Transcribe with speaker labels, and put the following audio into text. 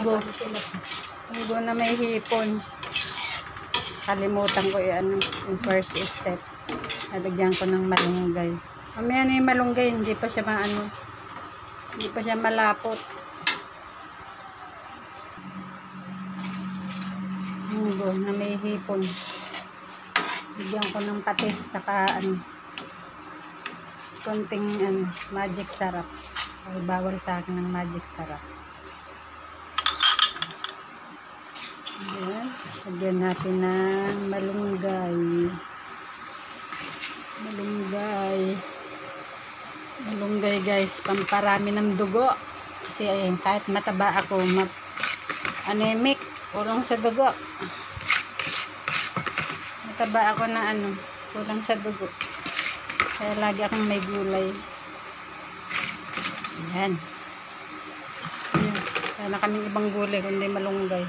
Speaker 1: Munggo. Munggo na may hipon. Kalimutan ko yung first step. Nalagyan ko ng malunggay. Mamaya na yung malunggay, hindi pa siya hindi pa siya malapot. Munggo na may hipon. Lagyan ko ng patis saka konting magic sarap. Ay, bawal sa akin ng magic sarap. Ayan. Lagyan natin ng malunggay. Malunggay guys, pamparami ng dugo. Kasi ayun, kahit mataba ako, anemic, kulang sa dugo. Mataba ako na kulang sa dugo. Kaya lagi akong may gulay. Ayan. Wala na kaming ibang gulay kundi malunggay.